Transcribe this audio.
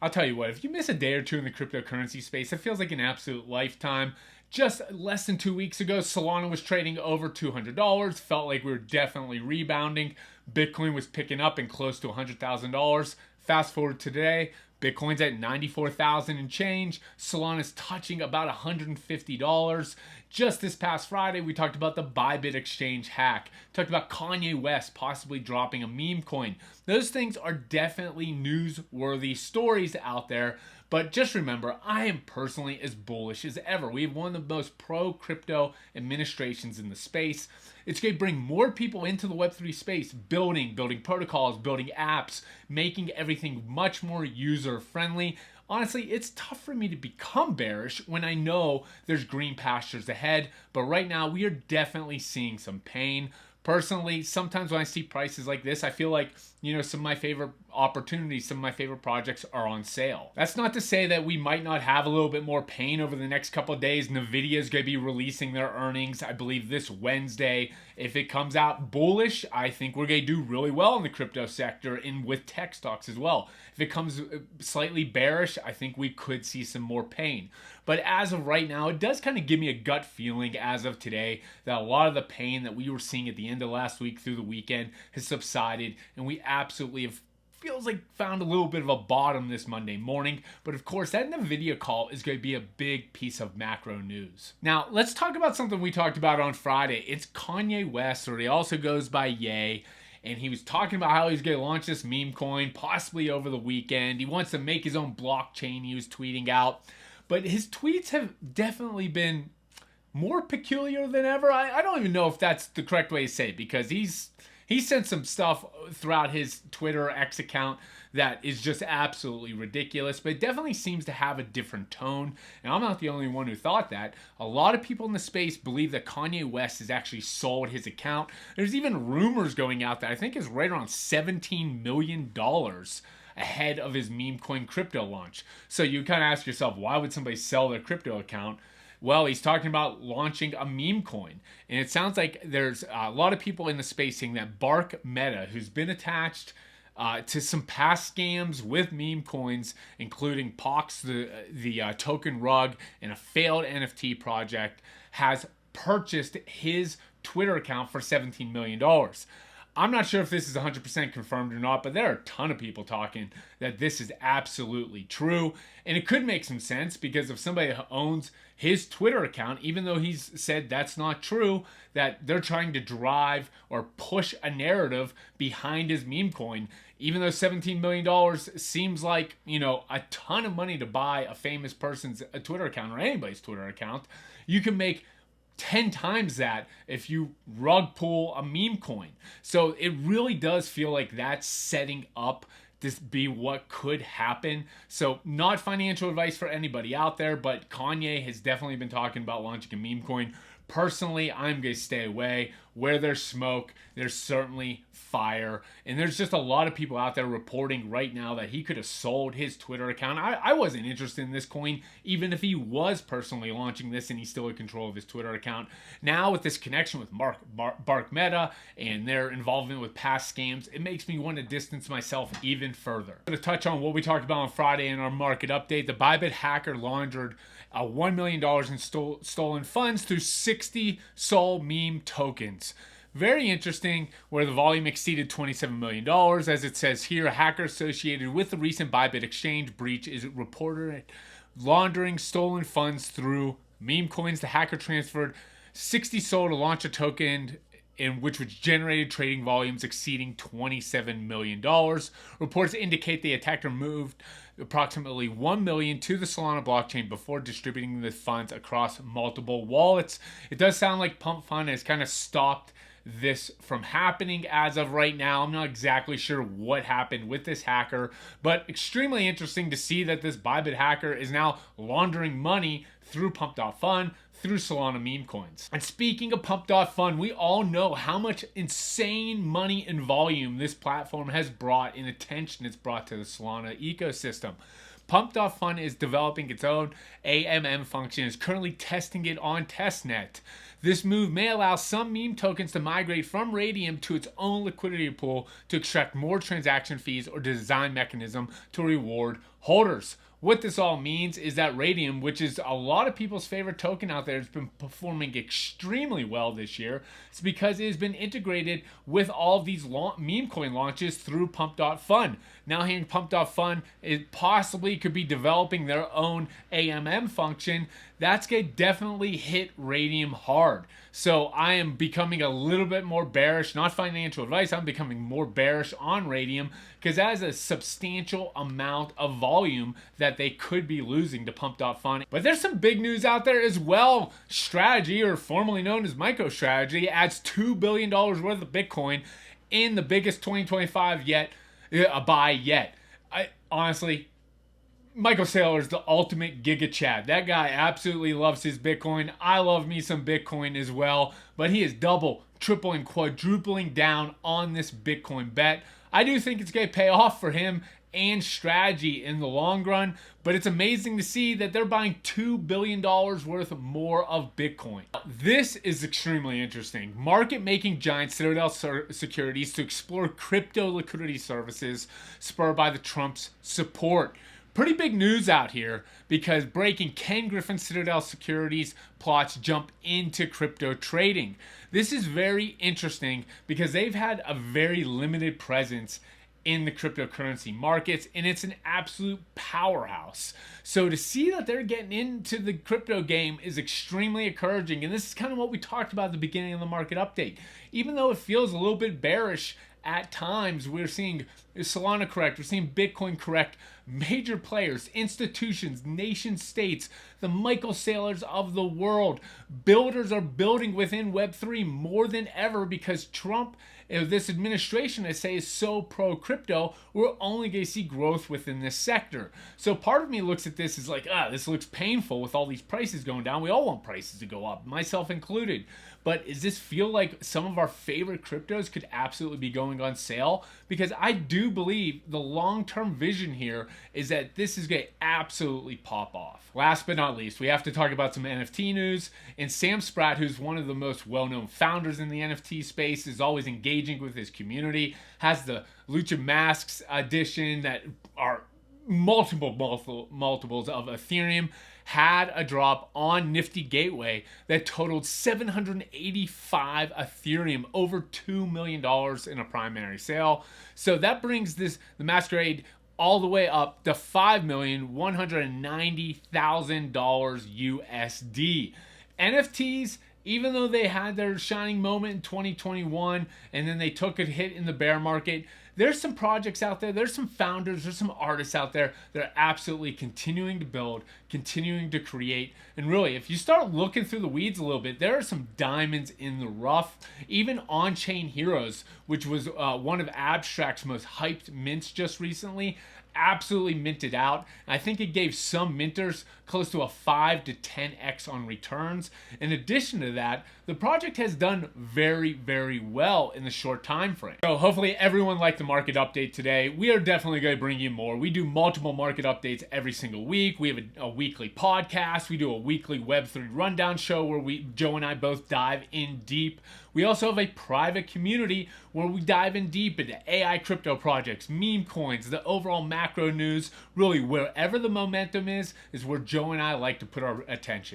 I'll tell you what, if you miss a day or two in the cryptocurrency space, it feels like an absolute lifetime. Just less than 2 weeks ago, Solana was trading over $200. Felt like we were definitely rebounding. Bitcoin was picking up and close to $100,000. Fast forward to today, Bitcoin's at 94,000 and change. Solana's touching about $150. Just this past Friday, we talked about the Bybit exchange hack. Talked about Kanye West possibly dropping a meme coin. Those things are definitely newsworthy stories out there. But just remember, I am personally as bullish as ever. We have one of the most pro-crypto administrations in the space. It's going to bring more people into the Web3 space, building protocols, building apps, making everything much more user-friendly. Honestly, it's tough for me to become bearish when I know there's green pastures ahead, but right now we are definitely seeing some pain. Personally, sometimes when I see prices like this, I feel like, some of my favorite opportunities, some of my favorite projects are on sale. That's not to say that we might not have a little bit more pain over the next couple of days. Nvidia is going to be releasing their earnings, I believe, this Wednesday. If it comes out bullish, I think we're going to do really well in the crypto sector and with tech stocks as well. If it comes slightly bearish, I think we could see some more pain. But as of right now, it does kind of give me a gut feeling as of today that a lot of the pain that we were seeing at the end of last week through the weekend has subsided, and we absolutely have feels like found a little bit of a bottom this Monday morning. But of course, that Nvidia call is going to be a big piece of macro news. Now, let's talk about something we talked about on Friday. It's Kanye West, or he also goes by Ye. And he was talking about how he's going to launch this meme coin possibly over the weekend. He wants to make his own blockchain, he was tweeting out. But his tweets have definitely been more peculiar than ever. I don't even know if that's the correct way to say it, because he sent some stuff throughout his Twitter X account that is just absolutely ridiculous, but it definitely seems to have a different tone. And I'm not the only one who thought that. A lot of people in the space believe that Kanye West has actually sold his account. There's even rumors going out that I think is right around $17 million ahead of his meme coin crypto launch. So you kind of ask yourself, why would somebody sell their crypto account? Well, he's talking about launching a meme coin. And it sounds like there's a lot of people in the space saying that Bark Meta, who's been attached to some past scams with meme coins, including Pox, the token rug, and a failed NFT project, has purchased his Twitter account for $17 million. I'm not sure if this is 100% confirmed or not, but there are a ton of people talking that this is absolutely true. And it could make some sense, because if somebody owns his Twitter account, even though he's said that's not true, that they're trying to drive or push a narrative behind his meme coin, even though $17 million seems like, a ton of money to buy a famous person's Twitter account or anybody's Twitter account, you can make 10 times that if you rug pull a meme coin. So it really does feel like that's setting up to be what could happen. So not financial advice for anybody out there, but Kanye has definitely been talking about launching a meme coin. Personally, I'm going to stay away. Where there's smoke, there's certainly fire. And there's just a lot of people out there reporting right now that he could have sold his Twitter account. I wasn't interested in this coin, even if he was personally launching this and he's still in control of his Twitter account. Now, with this connection with Bark Meta and their involvement with past scams, it makes me want to distance myself even further. I'm going to touch on what we talked about on Friday in our market update. The Bybit hacker laundered $1 million in stolen funds through 60 Sol meme tokens. Very interesting, where the volume exceeded $27 million. As it says here, a hacker associated with the recent Bybit exchange breach is reported laundering stolen funds through meme coins. The hacker transferred 60 Sol to launch a token in which generated trading volumes exceeding $27 million. Reports indicate the attacker moved approximately $1 million to the Solana blockchain before distributing the funds across multiple wallets. It does sound like Pump Fund has kind of stopped this from happening as of right now. I'm not exactly sure what happened with this hacker, but extremely interesting to see that this Bybit hacker is now laundering money through Pump.Fund, through Solana meme coins. And speaking of Pump.Fund, we all know how much insane money and volume this platform has brought and attention it's brought to the Solana ecosystem. Pump.Fun is developing its own AMM function, is currently testing it on testnet. This move may allow some meme tokens to migrate from Radium to its own liquidity pool to extract more transaction fees or design mechanism to reward holders. What this all means is that Radium, which is a lot of people's favorite token out there, has been performing extremely well this year. It's because it has been integrated with all of these meme coin launches through Pump.Fun. Now hearing Pump.Fun, it possibly could be developing their own AMM function. That's going to definitely hit Radium hard. So I am becoming a little bit more bearish, not financial advice, I'm becoming more bearish on Radium because that is a substantial amount of volume that they could be losing to Pump.Fun. But there's some big news out there as well. Strategy, or formerly known as MicroStrategy, adds $2 billion worth of Bitcoin in the biggest 2025 buy yet. Honestly, Michael Saylor is the ultimate Giga Chad. That guy absolutely loves his Bitcoin. I love me some Bitcoin as well, but he is double, tripling, quadrupling down on this Bitcoin bet. I do think it's going to pay off for him and Strategy in the long run, but it's amazing to see that they're buying $2 billion worth more of Bitcoin. This is extremely interesting. Market-making giant Citadel Securities to explore crypto liquidity services spurred by the Trump's support. Pretty big news out here because breaking Ken Griffin Citadel Securities plots jump into crypto trading. This is very interesting because they've had a very limited presence in the cryptocurrency markets, and it's an absolute powerhouse. So to see that they're getting into the crypto game is extremely encouraging, and this is kind of what we talked about at the beginning of the market update. Even though it feels a little bit bearish at times, we're seeing Solana correct, we're seeing Bitcoin correct, major players, institutions, nation states, the Michael Saylors of the world, builders are building within Web3 more than ever because Trump, this administration, I say, is so pro-crypto, we're only going to see growth within this sector. So part of me looks at this as like, this looks painful with all these prices going down. We all want prices to go up, myself included. But does this feel like some of our favorite cryptos could absolutely be going on sale? Because I do believe the long-term vision here is that this is going to absolutely pop off. Last but not least, we have to talk about some NFT news. And Sam Spratt, who's one of the most well-known founders in the NFT space, is always engaging with his community, has the Lucha Masks edition that are multiples of Ethereum, had a drop on Nifty Gateway that totaled 785 Ethereum, over $2 million in a primary sale. So that brings the Masquerade all the way up to $5,190,000 USD. NFTs, even though they had their shining moment in 2021 and then they took a hit in the bear market, there's some projects out there, there's some founders, there's some artists out there that are absolutely continuing to build, continuing to create. And really, if you start looking through the weeds a little bit, there are some diamonds in the rough. Even On-Chain Heroes, which was one of Abstract's most hyped mints just recently, absolutely minted out. I think it gave some minters close to a 5 to 10x on returns. In addition to that, the project has done very, very well in the short time frame. So hopefully everyone liked the market update today. We are definitely going to bring you more. We do multiple market updates every single week. We have a weekly podcast. We do a weekly Web3 rundown show where Joe and I both dive in deep. We also have a private community where we dive in deep into AI crypto projects, meme coins, the overall macro news. Really, wherever the momentum is where Joe and I like to put our attention.